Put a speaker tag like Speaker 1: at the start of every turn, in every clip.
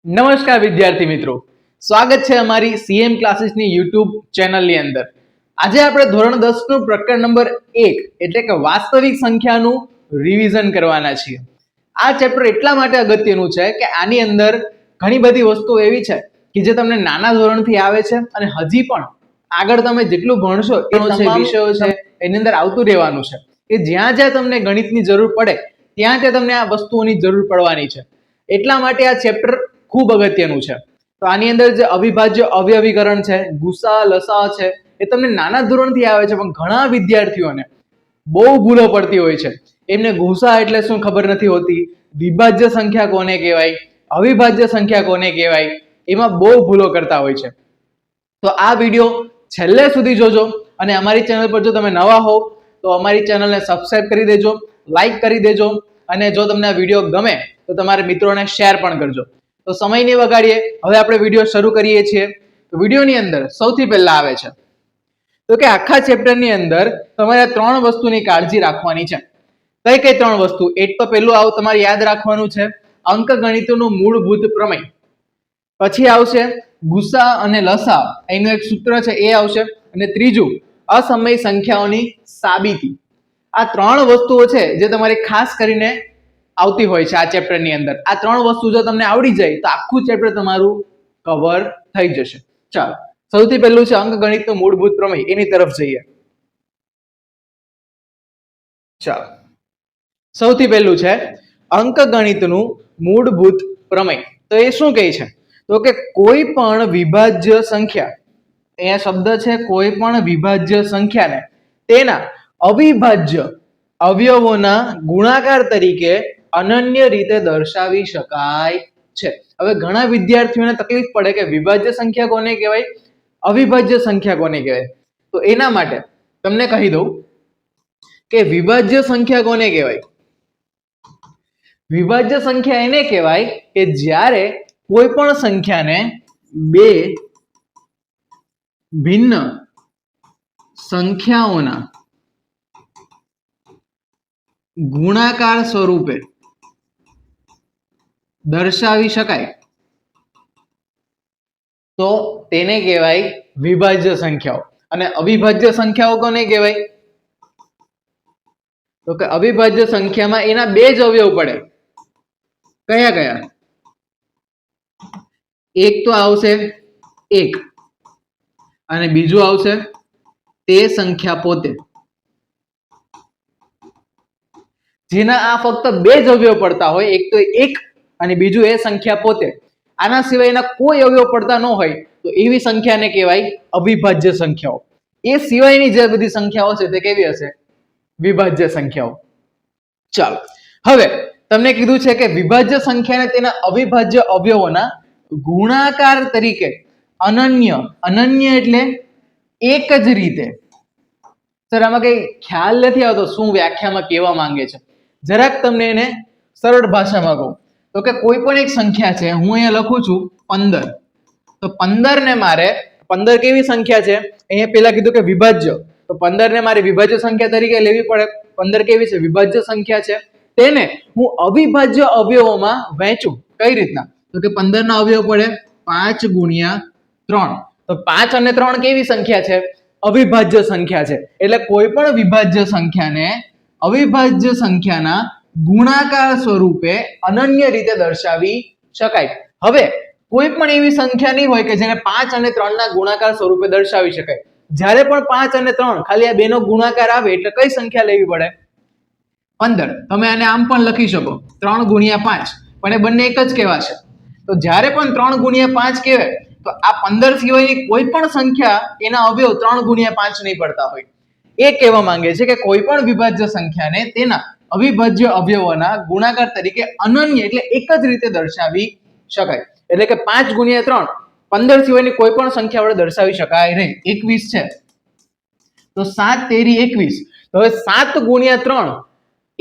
Speaker 1: નમસ્કાર વિદ્યાર્થી મિત્રો, સ્વાગત છે અમારી સીએમ ક્લાસીસની યુટ્યુબ ચેનલની અંદર. આજે આપણે ધોરણ 10 નું પ્રકરણ નંબર 1 એટલે કે વાસ્તવિક સંખ્યાનું રિવિઝન કરવાના છીએ. આ ચેપ્ટર એટલા માટે અગત્યનું છે કે આની અંદર ઘણી બધી વસ્તુઓ એવી છે કે જે તમને નાના ધોરણથી આવે છે અને હજી પણ આગળ તમે જેટલું ભણશો એ તમામ વિષયો છે એની અંદર આવતું રહેવાનું છે કે જ્યાં જ્યાં તમને ગણિતની જરૂર પડે ત્યાં ત્યાં તમને આ વસ્તુઓની જરૂર પડવાની છે. એટલા માટે આ ચેપ્ટર ખૂબ અગત્યનું છે. તો આની અંદર જે અવિભાજ્ય અવયવીકરણ છે, ગુસા લસા છે, એ તમને નાના ધોરણથી આવે છે પણ ઘણા વિદ્યાર્થીઓને બહુ ભૂલો પડતી હોય છે. એમને ગુસા એટલે શું ખબર નથી હોતી, વિભાજ્ય સંખ્યા કોને કહેવાય, અવિભાજ્ય સંખ્યા કોને કહેવાય, એમાં બહુ ભૂલો કરતા હોય છે. તો આ વિડીયો છેલ્લે સુધી જોજો અને અમારી ચેનલ પર જો તમે નવા હો તો અમારી ચેનલને સબસ્ક્રાઇબ કરી દેજો, લાઈક કરી દેજો અને જો તમને આ વિડીયો ગમે તો તમારા મિત્રોને શેર પણ કરજો. તો સમય નહીં બગાડીએ, હવે આપણે વિડીયો શરૂ કરીએ છીએ. તો વિડીયોની અંદર સૌથી પહેલા આવે છે તો કે આખા ચેપ્ટરની અંદર તમારે 3 વસ્તુની કાળજી રાખવાની છે. કઈ કઈ 3 વસ્તુ? એક તો પહેલું આવું તમારે યાદ રાખવાનું છે અંકગણિતનું મૂળભૂત પ્રમેય. પછી આવશે ગુસા અને લસા, એનું એક સૂત્ર છે એ આવશે, અને ત્રીજું અસમય સંખ્યાઓની સાબિતી. આ 3 વસ્તુઓ છે જે તમારે ખાસ કરીને આવતી હોય છે આ ચેપ્ટરની અંદર. આ 3 વસ્તુ જો તમને આવડી જાય તો આખું ચેપ્ટર તમારું કવર થઈ જશે. ચાલો, સૌથી પહેલું છે અંકગણિતનું મૂળભૂત પ્રમેય, એની તરફ જઈએ. ચાલો, સૌથી પહેલું છે અંકગણિતનું મૂળભૂત પ્રમેય. તો એ શું કહે છે? તો કે કોઈ પણ વિભાજ્ય સંખ્યા, અહીંયા શબ્દ છે કોઈ પણ વિભાજ્ય સંખ્યાને તેના અવિભાજ્ય અવયવોના ગુણાકાર તરીકે અનન્ય રીતે દર્શાવી શકાય છે. હવે ઘણા વિદ્યાર્થીઓને તકલીફ પડે કે વિભાજ્ય સંખ્યા કોને કહેવાય, અવિભાજ્ય સંખ્યા કોને કહેવાય. તો એના માટે તમને કહી દઉં કે વિભાજ્ય સંખ્યા કોને કહેવાય. વિભાજ્ય સંખ્યા એને કહેવાય કે જ્યારે કોઈ પણ સંખ્યાને બે ભિન્ન સંખ્યાઓના ગુણાકાર સ્વરૂપે દર્શાવી શકાય તો તેને કહેવાય વિભાજ્ય સંખ્યાઓ. અને અવિભાજ્ય સંખ્યાઓ કોને કહેવાય? તો કે અવિભાજ્ય સંખ્યામાં એના બે જ અવયવ પડે. કયા કયા? એક તો આવશે 1 અને બીજું આવશે તે સંખ્યા પોતે. જેના આ ફક્ત બે જ અવયવ પડતા હોય, એક તો 1 અને બીજું એ સંખ્યા પોતે. આના સિવાયના કોઈ અવયવ પડતા ન હોય તો એવી સંખ્યાને કહેવાય અવિભાજ્ય સંખ્યાઓ. એ સિવાયની જે બધી સંખ્યાઓ છે તે કેવી હશે? વિભાજ્ય સંખ્યાઓ. ચાલો, હવે તમને કીધું છે કે વિભાજ્ય સંખ્યાને તેના અવિભાજ્ય અવયવોના ગુણાકાર તરીકે અનન્ય એટલે એક જ રીતે. સર આમાં કઈ ખ્યાલ નથી આવતો શું વ્યાખ્યામાં કહેવા માંગે છે. જરાક તમને એને સરળ ભાષામાં કહું તો કે કોઈ પણ એક સંખ્યા છે, હું અહીંયા લખું છું 15. તો 15 ને મારે 15 કેવી સંખ્યા છે? અહીંયા પેલા કીધું કે વિભાજ્ય, તો 15 ને મારે વિભાજ્ય સંખ્યા તરીકે લેવી પડે. 15 કેવી છે? વિભાજ્ય સંખ્યા છે. તેને હું અવિભાજ્ય અવયવોમાં વહેંચું. કઈ રીતના? તો કે 15 ના અવયવ પડે 5 ગુણ્યા 3. તો 5 અને 3 કેવી સંખ્યા છે? અવિભાજ્ય સંખ્યા છે. એટલે કોઈ પણ વિભાજ્ય સંખ્યાને અવિભાજ્ય સંખ્યાના ગુણાકાર સ્વરૂપે અનન્ય રીતે દર્શાવી શકાય. હવે કોઈ પણ એવી સંખ્યા નહીં હોય કે જેને 5 અને 3 ના ગુણાકાર સ્વરૂપે દર્શાવી શકાય. જ્યારે પણ 5 અને 3 ખાલી આ બેનો ગુણાકાર આવે એટલે કઈ સંખ્યા લેવી પડે? 15. તમે આને આમ પણ લખી શકો 3 ગુણ્યા 5, પણ એ બંને એક જ કહેવાશે. તો જ્યારે પણ 3 ગુણ્યા 5 કહેવાય તો આ 15 સિવાયની કોઈ પણ સંખ્યા એના અવયવ 3 ગુણ્યા 5 નહીં પડતા હોય. એ કહેવા માંગે છે કે કોઈ પણ વિભાજ્ય સંખ્યાને તેના અવિભાજ્ય અવયવોના ગુણાકાર તરીકે અનન્ય એટલે એક જ રીતે દર્શાવી શકાય. એટલે કે 5 ગુણ્યા 3 15 સિવાયની કોઈ પણ સંખ્યા વડે દર્શાવી શકાય નહીં. 21 છે તો 7 તેરી 21. તો હવે 7 ગુણ્યા 3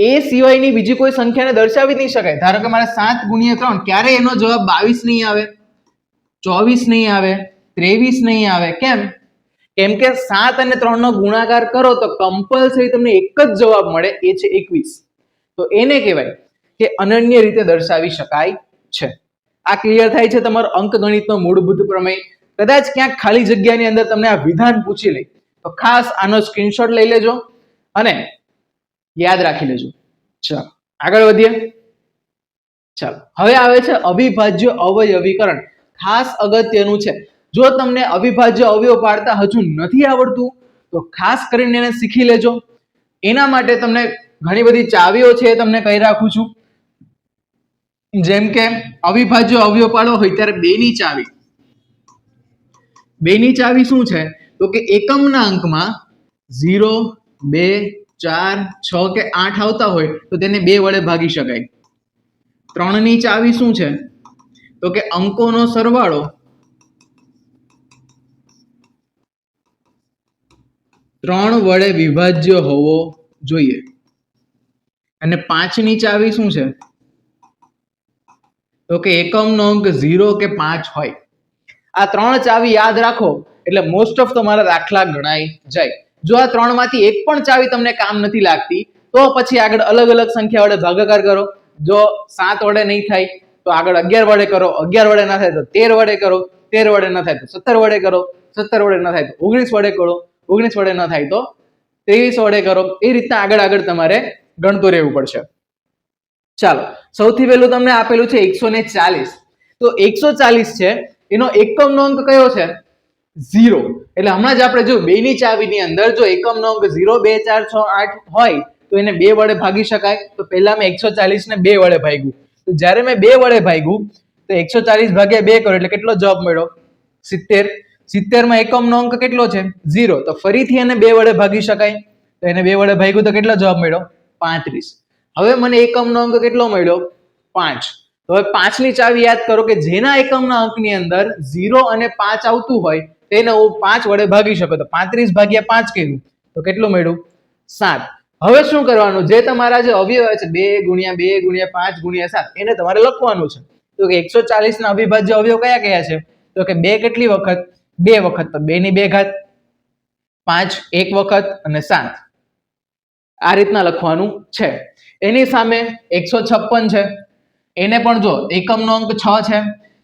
Speaker 1: એ સિવાયની બીજી કોઈ સંખ્યાને દર્શાવી નહીં શકાય. ધારો કે મારે 7 ગુણ્યા 3, ક્યારે એનો જવાબ 22 નહીં આવે, 24 નહીં આવે, 23 નહીં આવે. કેમ? કેમ કે 7 અને 3 નો ગુણાકાર કરો તો કમ્પલસરી તમને એક જ જવાબ મળે, એ છે 21. તો એને કહેવાય કે અનન્ય રીતે દર્શાવી શકાય છે. આ ક્લિયર થાય છે તમારો અંકગણિતનો મૂળભૂત પ્રમેય. કદાચ ક્યાંક ખાલી જગ્યાની અંદર તમને આ વિધાન પૂછી લે તો ખાસ આનો સ્ક્રીનશોટ લઈ લેજો અને યાદ રાખી લેજો. ચાલો આગળ વધીએ. ચાલો હવે આવે છે અવિભાજ્ય અવયવીકરણ. ખાસ અગત્યનું છે. જો તમને અવિભાજ્ય અવયવ પાડતા હજુ નથી આવડતું તો ખાસ કરીને એને શીખી લેજો. એના માટે તમને ઘણી બધી ચાવીઓ છે તમને કહી રાખું છું. જેમ કે અવિભાજ્ય અવયવ પાડવો હોય ત્યારે બેની ચાવી. બેની ચાવી શું છે તો કે એકમના અંકમાં 0, 2, 4, 6 કે 8 આવતા હોય તો તેને 2 વડે ભાગી શકાય. 3 ની ચાવી શું છે તો કે અંકોનો સરવાળો 3 વડે વિભાજ્ય હોવો જોઈએ. અને 5 ની ચાવી શું છે તો કે એકમનો અંક 0 કે 5 હોય. આ 3 ચાવી યાદ રાખો એટલે મોસ્ટ ઓફ તમારા દાખલા ગણાઈ જાય. જો આ 3 માંથી એક પણ ચાવી તમને કામ નથી લાગતી તો પછી આગળ અલગ અલગ સંખ્યા વડે ભાગાકાર કરો. જો 7 વડે નહીં થાય તો આગળ 11 વડે કરો, 11 વડે ના થાય તો 13 વડે કરો, 13 વડે ના થાય તો 17 વડે કરો, 17 વડે ના થાય તો 19 વડે કરો, 19 વડે ના થાય તો 23 વડે કરો. એ રીતના આગળ આગળ તમારે ગણતું રહેવું પડશે. ચાલો સૌથી પહેલું તમને આપેલું છે 140. તો 140 છે એનો એકમનો અંક કયો છે 0. એટલે હમણાં જ આપણે જો બેની ચાવીની અંદર જો એકમનો અંક 0, 2, 4, 6, 8 હોય તો એને 2 વડે ભાગી શકાય. તો પહેલા મેં 140 ને 2 વડે ભાગ્યું. તો જ્યારે મેં 2 વડે ભાગ્યું તો 140 ભાગ્યા 2 કરો એટલે કેટલો જવાબ મળ્યો 70. 70 માં એકમનો અંક કેટલો છે 0. તો ફરીથી એને 2 વડે ભાગી શકાય. તો એને 2 વડે ભાગ્યું તો કેટલો જવાબ મળ્યો 35. હવે મને એકમનો અંક કેટલો મળ્યો 5. તો હવે 5 ની ચાવી યાદ કરો કે જેના એકમના અંકની અંદર 0 અને 5 આવતું હોય તેને હું 5 વડે ભાગી શકું. તો 35 ભાગ્યા 5 કર્યું તો કેટલું મળ્યું 7. હવે શું કરવાનું જે તમારા જે અવયવ છે 2 ગુણ્યા 2 ગુણ્યા 5 ગુણ્યા 7 એને તમારે લખવાનું છે. તો કે 140 ના અવિભાજ્ય અવયવ કયા કયા છે તો કે 2 કેટલી વખત 2 વખત તો 2 ની 2 ઘાત, 5 1 વખત અને 7 આ રીતના લખવાનું છે. એની સામે 156 છે. એને પણ જો એકમનો અંક 6 છે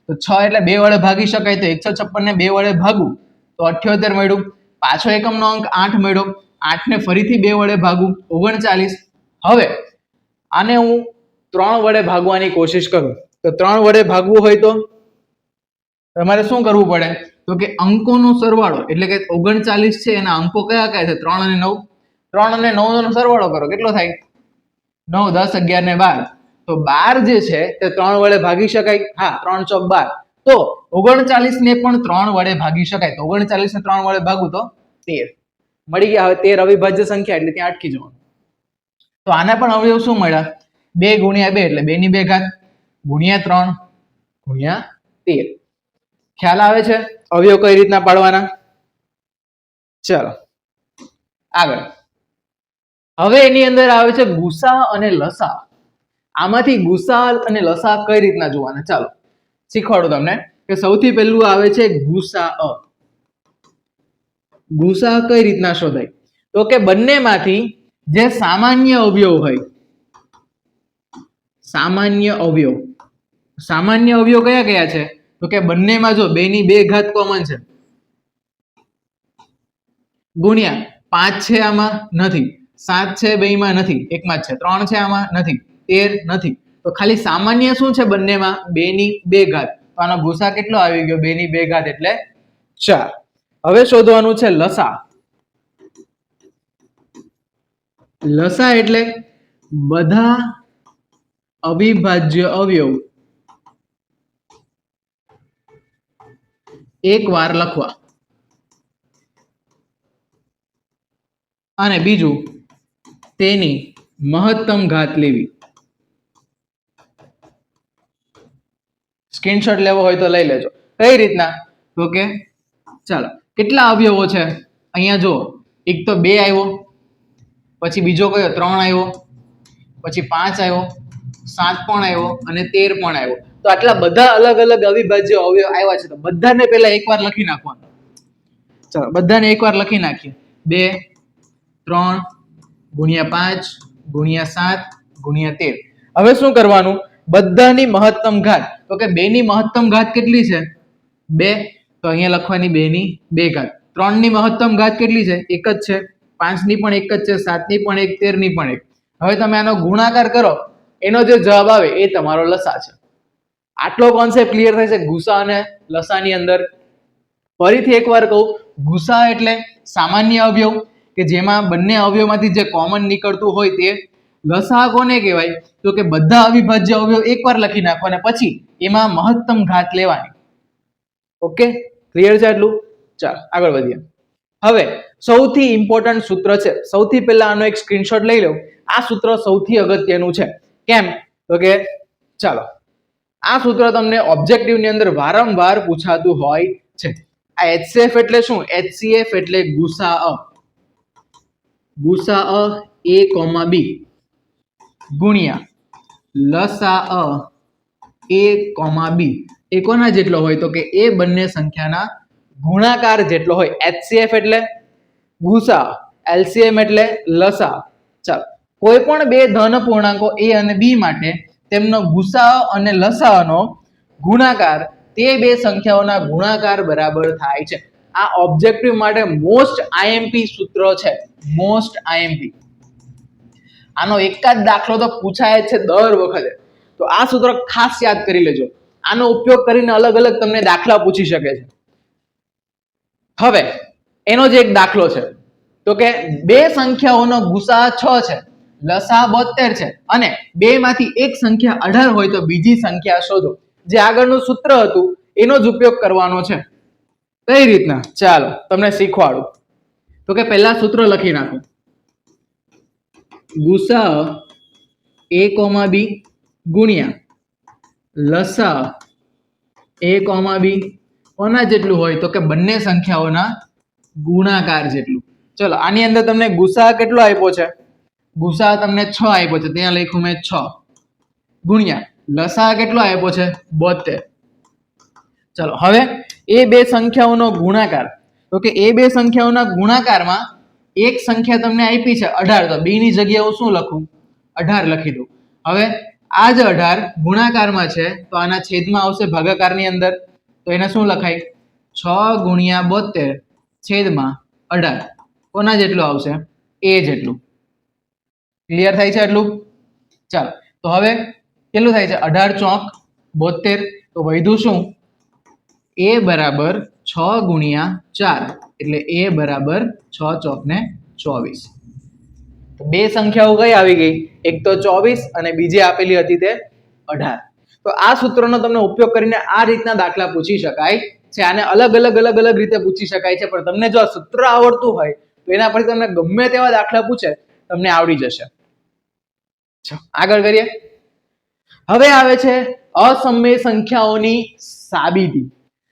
Speaker 1: તો 6 એટલે 2 વડે ભાગી શકાય. તો 156 ને 2 વડે ભાગું તો 78 મળ્યું. પાછો એકમનો અંક 8 મળ્યો. 8 ને ફરીથી 2 વડે ભાગું 39. હવે આને હું 3 વડે ભાગવાની કોશિશ કરું તો 3 વડે ભાગવું હોય તો તમારે શું કરવું પડે તો કે અંકોનો સરવાળો એટલે કે 39 છે એના અંકો કયા કયા છે 3 અને 9. 3 અને 9 નો સરવાળો કરો કેટલો થાય 9, 10, 11 ને 12. તો 12 જે છે તે 3 વડે ભાગી શકાય. હા 3 ચોક 12. તો 39 ને પણ 3 વડે ભાગી શકાય. તો 39 ને 3 વડે ભાગું તો 13 મળી ગયા. હવે 13 અવિભાજ્ય સંખ્યા એટલે ત્યાં અટકી જવાનું. તો આના પણ અવયવ શું મળ્યા 2 ગુણ્યા 2 એટલે 2 ની 2 ઘાત ગુણ્યા 3 ગુણ્યા 13. ખ્યાલ આવે છે અવયવ કઈ રીતના પાડવાના. ચાલો આગળ. હવે એની અંદર આવે છે ગુસા અને લસા. આમાંથી ગુસા અને લસા કઈ રીતના જોવાના ચાલો શીખવાડું તમને કે સૌથી પહેલું આવે છે ગુસા. ગુસા કઈ રીતના શોધાય તો કે બંનેમાંથી જે સામાન્ય અવયવ હોય સામાન્ય અવયવ કયા કયા છે તો કે બંનેમાં જો 2 ની 2 ઘાત કોમન છે ગુણ્યા 5 છે આમાં નથી, 7 છે બેયમાં નથી, એકમાં જ છે, 3 છે આમાં નથી, 13 નથી. તો ખાલી સામાન્ય શું છે બંનેમાં 2 ની 2 ઘાત. તો આનો ગુસા કેટલો આવી ગયો 2 ની 2 ઘાત એટલે 4. હવે શોધવાનું છે લસા. લસા એટલે બધા અવિભાજ્ય અવયવ એક વાર લખવા અને બીજું તેની મહત્તમ ઘાત લેવી. સ્ક્રીનશોટ લેવો હોય તો લઈ લેજો. કઈ રીતના તો કે ચાલો કેટલા અવયવો છે અહીંયા જો એક તો 2 આવ્યો, પછી બીજો કયો 3 આવ્યો, પછી 5 આવ્યો, 7 પણ આવ્યો અને 13 પણ આવ્યો. તો આટલા બધા અલગ અલગ અવિભાજ્ય અવયવ આવ્યા છે તો બધાને પહેલા એકવાર લખી નાખવાનું. ચાલો બધાને એકવાર લખી નાખીએ. 2 3 ગુણ્યા 5 ગુણ્યા 7 ગુણ્યા 13. હવે શું કરવાનું બધાની મહત્તમ ઘાત, તો કે 2 ની મહત્તમ ઘાત કેટલી છે 2, તો અહીંયા લખવાની 2 ની 2 ઘાત. 3 ની મહત્તમ ઘાત કેટલી છે એક જ છે, 5 ની પણ એક જ છે, 7 ની પણ એક, 13 ની પણ એક. હવે તમે આનો ગુણાકાર કરો, એનો જે જવાબ આવે એ તમારો લસા છે. આટલો કોન્સેપ્ટ ક્લિયર થાય છે ગુસા અને લસાની અંદર. ફરીથી એકવાર કહું, ગુસા એટલે સામાન્ય અવયવ કે જેમાં બંને અવયવમાંથી જે કોમન નીકળતું હોય તે. લસા કોને કહેવાય, તો કે બધા અવિભાજ્ય અવયવ એકવાર લખી નાખો અને પછી એમાં મહત્તમ ઘાત લેવાની. ઓકે, ક્લિયર છે આટલું? ચાલો આગળ વધીએ. હવે સૌથી ઇમ્પોર્ટન્ટ સૂત્ર છે, સૌથી પહેલા આનો એક સ્ક્રીનશોટ લઈ લો. આ સૂત્ર સૌથી અગત્યનું છે. કેમ, તો કે ચાલો આ સૂત્ર તમને ઓબ્જેક્ટિવ ની અંદર વારંવાર પૂછાતું હોય છે. આ HCF એટલે શું? HCF એટલે ગુસાઅ. ગુસાઅ a, b ગુણ્યા લસાઅ a, b એ કોના જેટલો હોય, તો કે એ બંને સંખ્યાના ગુણાકાર જેટલો હોય. HCF એટલે ગુસા, LCM એટલે લસા. ચાલો, કોઈ પણ બે ધન પૂર્ણાંકો a અને b માટે તેમનો ગુસાઅ અને લસાઅનો ગુણાકાર તે બે સંખ્યાઓના ગુણાકાર બરાબર થાય છે. આ ઓબ્જેક્ટિવ માટે મોસ્ટ આઈએમપી સૂત્ર છે, મોસ્ટ આઈએમપી. આનો એક જ દાખલો તો પૂછાય છે દર વખતે, તો આ સૂત્ર ખાસ યાદ કરી લેજો. આનો ઉપયોગ કરીને અલગ અલગ તમને દાખલા પૂછી શકે છે. હવે એનો જ એક દાખલો છે, તો કે બે સંખ્યાઓનો ગુસા 6 છે, લસા 72 છે અને બે માંથી એક સંખ્યા 18 હોય તો બીજી સંખ્યા શોધો. જે આગળનું સૂત્ર હતું એનો જ ઉપયોગ કરવાનો છે. કઈ રીતના, ચાલો તમને શીખવાડું. તો કે પહેલા સૂત્ર લખી નાખો. ગુસા a, b ગુણ્યા લસા a, b કોના જેટલું હોય, તો કે બંને સંખ્યાઓના ગુણાકાર જેટલું. ચલો આની અંદર તમને ગુસા કેટલો આપ્યો છે, ગુસા તમને 6 આપ્યો છે, ત્યાં લખ્યું મેં 6 ગુણ્યા લસા કેટલો આપ્યો છે 72. ચલો હવે એ બે સંખ્યાઓનો ગુણાકાર, તો કે એ બે સંખ્યાઓના ગુણાકારમાં એક સંખ્યા તમને આપી છે 18, તો b ની જગ્યાએ હું શું લખું 18 લખી દઉં. હવે આ જ 18 ગુણાકારમાં છે તો આના છેદમાં આવશે ભાગાકારની અંદર, તો એને શું લખાય 6 ગુણ્યા 72 છેદમાં 18 કોના જેટલું આવશે a જેટલું. ક્લિયર થાય છે આટલું? ચાલો તો હવે કેટલું થાય છે 18 ચોક 72, તો વધ્યું શું a બરાબર 6 ગુણ્યા 4 એટલે a બરાબર 6 ચોક ને 24. તો બે સંખ્યાઓ કઈ આવી ગઈ, એક તો 24 અને બીજી આપેલી હતી તે 18. તો આ સૂત્રનો તમને ઉપયોગ કરીને આ રીતના દાખલા પૂછી શકાય છે. આને અલગ અલગ રીતે પૂછી શકાય છે, પણ તમને જો આ સૂત્ર આવડતું હોય તો એના પરથી તમને ગમે તેવા દાખલા પૂછે તમને આવડી જશે. આગળ કરીએ. હવે આવે છે અસમય સંખ્યાઓની સાબિતી.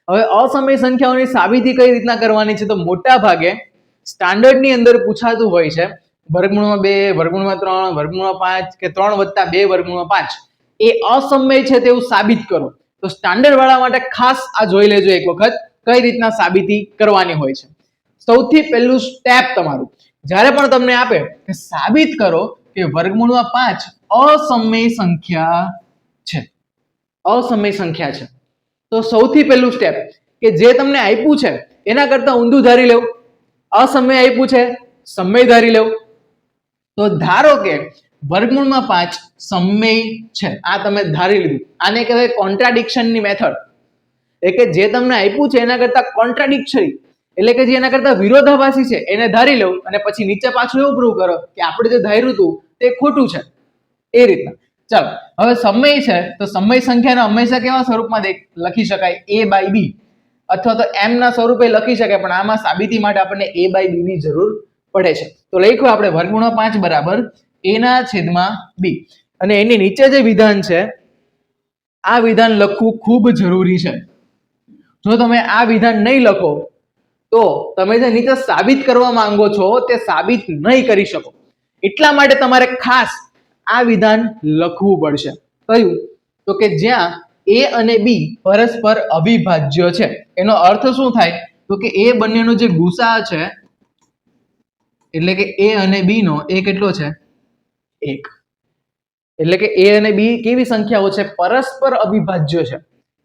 Speaker 1: હવે અસમય સંખ્યાઓની સાબિતી કઈ રીતના કરવાની છે, તો મોટા ભાગે સ્ટાન્ડર્ડ ની અંદર પૂછાતું હોય છે વર્ગમૂળમાં 2, વર્ગમૂળમાં 3, વર્ગમૂળમાં 5 કે 3 + 2 વર્ગમૂળમાં 5 એ અસમય છે તેવું સાબિત કરો. તો સ્ટાન્ડર્ડ વાળા માટે ખાસ આ જોઈ લેજો એક વખત કઈ રીતના સાબિતી કરવાની હોય છે. સૌથી પહેલું સ્ટેપ તમારું, જ્યારે પણ તમને આપે કે સાબિત કરો કે વર્ગમૂળમાં 5 અસમય સંખ્યા છે, અસમય સંખ્યા છે, તો સૌથી પહેલું સ્ટેપ કે જે તમને આપ્યું છે એના કરતા ઊંધું ધારી લેવું. અસમય આપ્યું છે, સમય ધારી લેવું. તો ધારો કે વર્ગમૂળમાં 5 સમય છે, આ તમે ધારી લીધું. આને કહેવાય કોન્ટ્રાડિક્શનની મેથડ. એટલે કે જે તમને આપ્યું છે એના કરતા કોન્ટ્રાડિક્ટરી, એટલે કે જે એના કરતા વિરોધાભાસી છે એને ધારી લેવું અને પછી નીચે પાછું એવું પ્રૂવ કરો કે આપણે જે ધાર્યું હતું તે ખોટું છે. એ રીતના. ચાલો હવે સમય છે તો સમય સંખ્યાને હંમેશા કેવા સ્વરૂપમાં લખી શકાય a/b અથવા તો m ના સ્વરૂપે લખી શકાય, પણ આમાં સાબિતી માટે આપણને a/b ની જરૂર પડે છે. તો લખ્યું આપણે વર્ગમૂળમાં 5 બરાબર a/b અને એની નીચે જે વિધાન છે આ વિધાન લખવું ખૂબ જરૂરી છે. જો તમે આ વિધાન નહીં લખો તો તમે જે નીચે સાબિત કરવા માંગો છો તે સાબિત નહીં કરી શકો. એટલા માટે તમારે ખાસ આ વિધાન લખવું પડશે. કયું? તો કે જ્યાં a અને b પરસ્પર અવિભાજ્ય છે. એનો અર્થ શું થાય? તો કે એ બંનેનો જે ગુસા છે એટલે કે a અને b નો એ કેટલો છે 1. એટલે કે a અને b કેવી સંખ્યાઓ છે? પરસ્પર અવિભાજ્ય છે.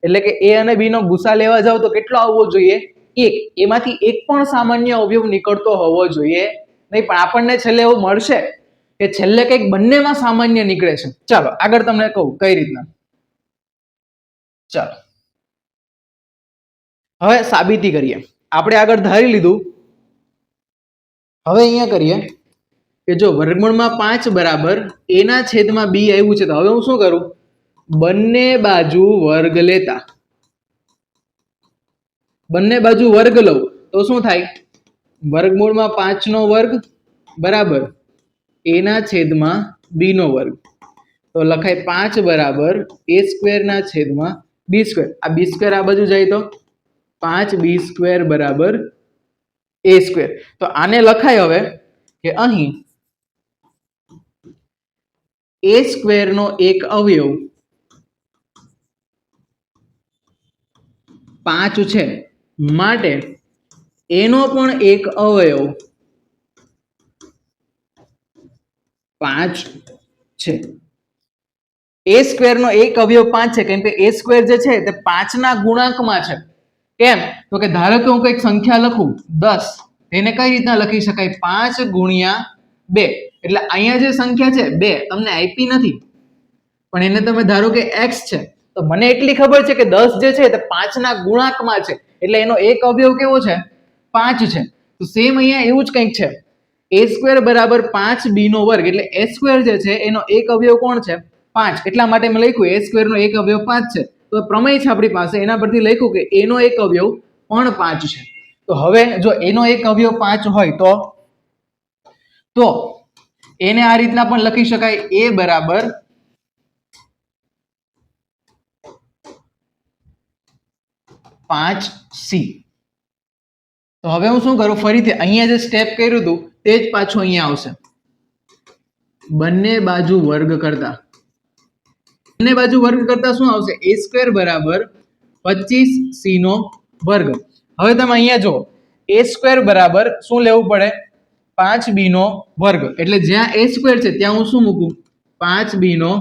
Speaker 1: એટલે કે a અને b નો ગુસા લેવા જાવ તો કેટલો આવવો જોઈએ? 1. એમાંથી એક પણ સામાન્ય અવયવ નીકળતો હોવો જોઈએ નહીં, પણ આપણને છેલ્લે એવું મળશે કે છેલ્લે કંઈક બંનેમાં સામાન્ય નીકળે છે. ચાલો આગળ તમને કહું કઈ રીતના. ચાલો હવે સાબિતી કરીએ. આપણે આગળ ધારી લીધું, હવે અહીંયા કરીએ કે જો વર્ગમૂળમાં 5 બરાબર a ના છેદમાં b આવ્યું છે, તો હવે હું શું કરું? બંને બાજુ વર્ગ લેતા, બંને બાજુ વર્ગ લઉં તો શું થાય? વર્ગમૂળમાં 5 નો વર્ગ બરાબર a ના છેદમાં b નો વર્ગ, તો લખાય 5 બરાબર a સ્ક્વેર ના છેદમાં b સ્ક્વેર. આ b સ્ક્વેર આ બાજુ જાય તો 5b સ્ક્વેર બરાબર a સ્ક્વેર. તો આને લખાય હવે કે અહીં a સ્ક્વેર નો એક અવયવ 5 છે, માટે એનો પણ એક અવયવ 5 છે. a સ્ક્વેર નો એક અવયવ 5 છે, કેમ કે a સ્ક્વેર જે છે તે 5 ના ગુણાંકમાં છે. કેમ? તો કે ધારો કે હું કંઈક સંખ્યા લખું 10, એને કઈ રીતના લખી શકાય? 5 ગુણ્યા 2. એટલે અહીંયા જે સંખ્યા છે 2 તમને આપી નથી, પણ એને તમે ધારો કે x છે, તો મને એટલી ખબર છે કે 10 જે છે તે 5 ના ગુણાંકમાં છે, એટલે એનો એક અવયવ કેવો છે? 5 છે. તો સેમ અહીંયા એવું જ કંઈક છે. a સ્ક્વેર બરાબર 5b નો વર્ગ, એટલે a સ્ક્વેર જે છે એનો એક અવયવ કોણ છે? 5. એટલા માટે મેં લખ્યું a સ્ક્વેર નો એક અવયવ 5 છે. તો પ્રમેય છે આપણી પાસે, એના પરથી લખ્યું કે a નો એક અવયવ પણ 5 છે. તો હવે જો એનો એક અવયવ 5 હોય તો એને આ રીતના પણ લખી શકાય, a બરાબર 5c. તો હવે હું શું કરું? ફરીથી અહીંયા જે સ્ટેપ કર્યું હતું તે જ પાછું અહીંયા આવશે. બંને બાજુ વર્ગ કરતા, બંને બાજુ વર્ગ કરતા શું આવશે? a સ્ક્વેર બરાબર 25c નો વર્ગ. હવે તમે અહીંયા જો a સ્ક્વેર બરાબર શું લેવું પડે? 5b નો વર્ગ. એટલે જ્યાં a સ્ક્વેર છે ત્યાં હું શું મૂકું? 5b નો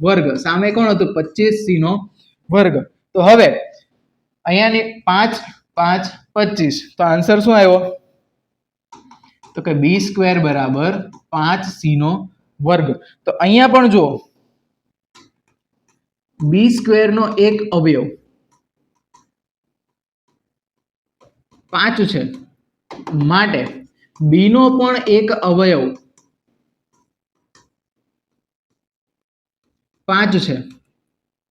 Speaker 1: વર્ગ. સામે કોણ હતું? 25c નો વર્ગ. તો હવે અહીંયાની 5 5 25, તો આન્સર શું આવ્યો? તો કે b સ્ક્વેર બરાબર 5c નો વર્ગ. તો અહીંયા પણ જો b સ્ક્વેર નો એક અવયવ 5 છે, માટે b નો પણ એક અવયવ 5 છે,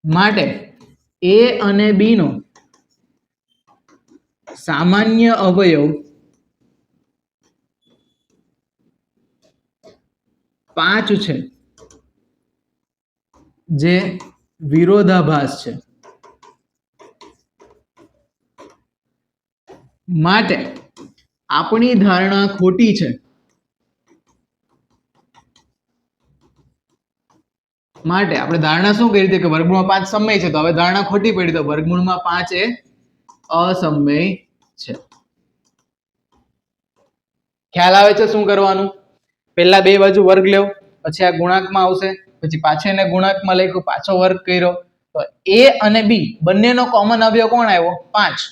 Speaker 1: માટે a અને b નો સામાન્ય અવયવ 5 છે, જે વિરોધાભાસ છે. માટે આપણી ધારણા ખોટી છે. માટે આપણે ધારણા શું કરી હતી કે વર્ગમૂળમાં 5 સમય છે, તો હવે ધારણા ખોટી પડી, તો વર્ગમૂળમાં 5 એ અસમય છે. ખ્યાલ આવે છે શું કરવાનું? પહેલા બે બાજુ વર્ગ લેવો, પછી આ ગુણાંકમાં આવશે, પછી પાછો એને ગુણાંકમાં લખ્યું, પાછો વર્ગ કર્યો, તો a અને b બંનેનો કોમન અવયવ કોણ આવ્યો? 5.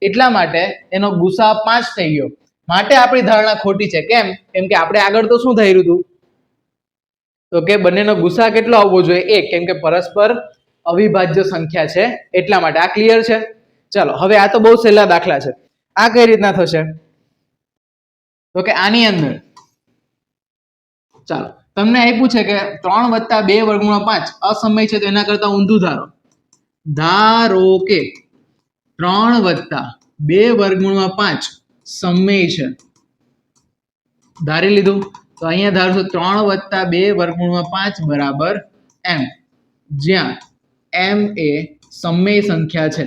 Speaker 1: એટલા માટે એનો ગુસા 5 થઈ ગયો. માટે આપણી ધારણા ખોટી છે. કેમ? કેમ કે આપણે આગળ તો શું ધાર્યું હતું? તો કે બંનેનો ગુસા કેટલો આવવો જોઈએ? 1, કેમ કે પરસ્પર અવિભાજ્ય સંખ્યા છે એટલા માટે. આ ક્લિયર છે? ચાલો હવે આ તો બહુ સહેલા દાખલા છે. આ કઈ રીતના થશે? તો કે આની અંદર ચાલો તમને આપ્યું છે કે 3 + 2 વર્ગમૂળ 5 અસમય છે, તો એના કરતા ઊંધું ધારો. ધારો કે 3 + 2 વર્ગમૂળ 5 સમય છે. ધારી લીધું. તો અહીંયા ધારશો 3 + 2 વર્ગમૂળ 5 બરાબર m, જ્યાં m એ સમય સંખ્યા છે.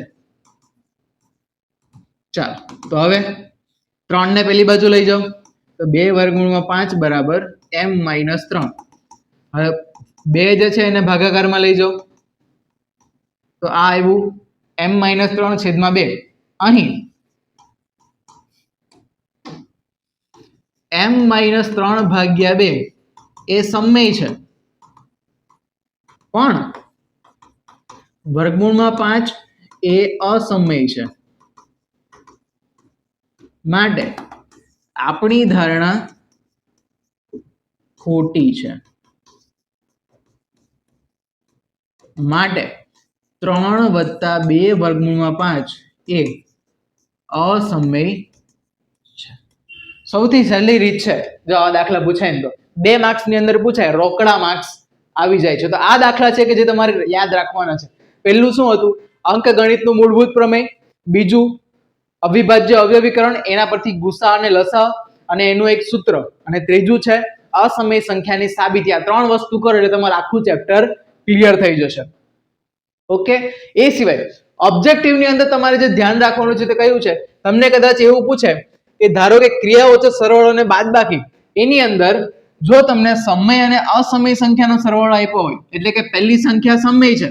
Speaker 1: ચાલો તો હવે 3 ને પેલી બાજુ લઈ જાઓ, તો 2 વર્ગમૂળ 5 બરાબર m - 3. હવે 2 જે છે એને ભાગાકારમાં લઈ જાઓ, તો આ આવ્યું m - 3/2. અહીં m - 3/2 એ સમય છે. પણ વર્ગમૂળમાં 5 એ અસમય છે, માટે આપણી ધારણા ખોટી છે. માટે 3 વત્તા 2 વર્ગમૂળમાં 5 એ અસમય છે. સૌથી સહેલી રીત છે, જો આ દાખલા પૂછાય ને તો 2 માર્ક્સ ની અંદર પૂછાય, રોકડા માર્ક્સ આવી જાય છે. તો આ દાખલા છે કે જે તમારે યાદ રાખવાના છે. પહેલું શું હતું? અંકગણિતનું મૂળભૂત પ્રમેય. બીજું અવિભાજ્ય અવયવીકરણ, એના પરથી ગુસા અને લસા અને એનું એક સૂત્ર. અને ત્રીજું છે અસમય સંખ્યાની સાબિતી. આ 3 વસ્તુ કરો એટલે તમારું આખું ચેપ્ટર ક્લિયર થઈ જશે. ઓકે, એ સિવાય ઓબ્જેક્ટિવ ની અંદર તમારે જે ધ્યાન રાખવાનું છે તે કયું છે? તમને કદાચ એવું પૂછે કે ધારો કે ક્રિયાઓ છે સરવાળો અને બાદબાકી, એની અંદર જો તમને સમય અને અસમય સંખ્યાનો સરવાળો આપ્યો હોય, એટલે કે પહેલી સંખ્યા સમય છે,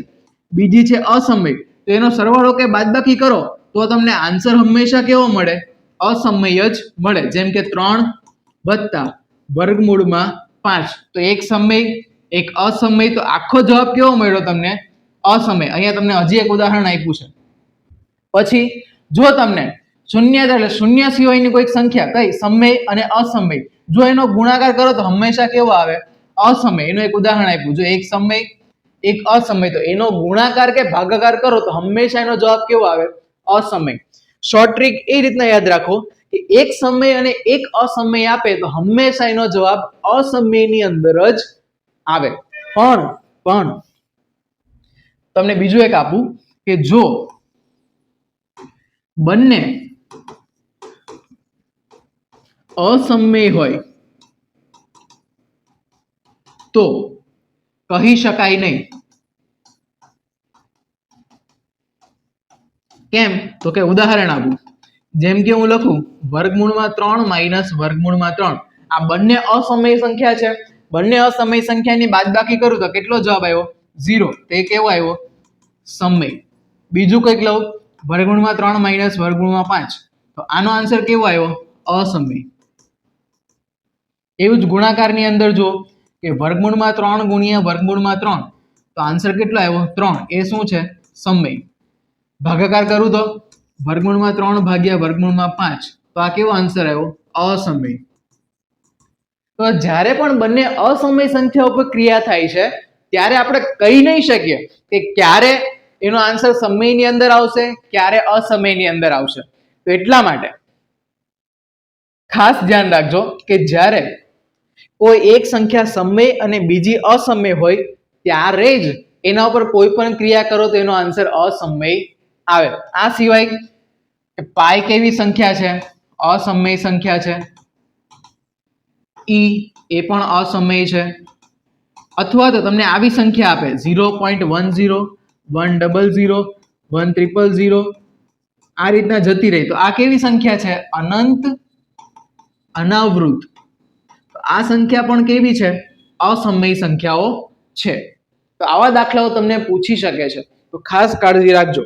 Speaker 1: બીજી છે અસમય, તો એનો સરવાળો કે બાદબાકી કરો તો તમને આન્સર હંમેશા કેવો મળે? અસમય જ મળે. જેમ કે 3 વત્તા વર્ગમૂળમાં 5, તો એક સમય એક અસમય, તો આખો જવાબ કેવો મળ્યો તમને? અસમય. અહીંયા તમને હજી એક ઉદાહરણ આપ્યું છે. પછી જો તમને શૂન્ય એટલે શૂન્ય સિવાયની કોઈ સંખ્યા, કઈ સમય અને અસમય, જો એનો ગુણાકાર કરો તો હંમેશા કેવો આવે? અસમય. એનું એક ઉદાહરણ આપ્યું, જો એક સમય એક અસમય, તો એનો ગુણાકાર કે ભાગાકાર કરો તો હંમેશા એનો જવાબ કેવો આવે? અસમય. શોર્ટ ટ્રીક એ રીતના યાદ રાખો કે એક સમય અને એક અસમય આપે તો હંમેશા એનો જવાબ અસમયની અંદર જ આવે. પણ તમને બીજું એક આપું કે જો બંને અસમય હોય તો કહી શકાય નહીં. કેમ? તો કે ઉદાહરણ આપું. જેમ કે હું લખું વર્ગમૂળમાં 3 માઇનસ વર્ગમૂળમાં 3. આ બંને અસમય સંખ્યા છે. બંને અસમય સંખ્યાની બાદબાકી કરું તો કેટલો જવાબ આવ્યો? 0. તે કેવો આવ્યો? સમય. બીજું કંઈક લઉં, વર્ગમૂળમાં 3 માઇનસ વર્ગમૂળમાં 5, તો આનો આન્સર કેવો આવ્યો? અસમય. એવું જ ગુણાકારની અંદર જો કે વર્ગમૂળમાં 3 ગુણ્યા વર્ગમૂળમાં 3, તો આન્સર કેટલો આવ્યો? 3. એ શું છે? સમય. ભાગાકાર કરું તો વર્ગમૂળમાં 3 ભાગ્યા વર્ગમૂળમાં 5, તો આ કેવો આન્સર આવ્યો? અસમય. તો જ્યારે પણ બંને અસમય સંખ્યા ઉપર ક્રિયા થાય છે ત્યારે આપણે કહી નહીં શકીએ કે ક્યારે એનો આન્સર સમયની અંદર આવશે, ક્યારે અસમયની અંદર આવશે. તો એટલા માટે ખાસ ધ્યાન રાખજો કે જ્યારે કોઈ એક સંખ્યા સમય અને બીજી અસમય હોય ત્યારે જ એના ઉપર કોઈ પણ ક્રિયા કરો તો એનો આન્સર અસમય આવે. આ સિવાય પાઈ કેવી સંખ્યા છે? અસમય સંખ્યા છે. ઈ એ પણ અસમય છે. અથવા તો તમને આવી સંખ્યા આપે 0.10 100 1300, આ રીતના જતી રહી, તો આ કેવી સંખ્યા છે? અનંત અનાવૃત. આ સંખ્યા પણ કેવી છે? અસમય સંખ્યાઓ છે. તો આવા દાખલાઓ તમને પૂછી શકે છે, તો ખાસ કાળજી રાખજો.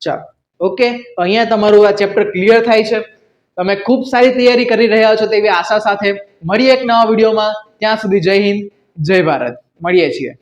Speaker 1: ચાલો, ઓકે, તો અહીંયા તમારું આ ચેપ્ટર ક્લિયર થાય છે. તમે ખૂબ સારી તૈયારી કરી રહ્યા છો તેવી આશા સાથે મળીએ એક નવા વિડીયોમાં. ત્યાં સુધી જય હિન્દ, જય ભારત. મળીએ છીએ.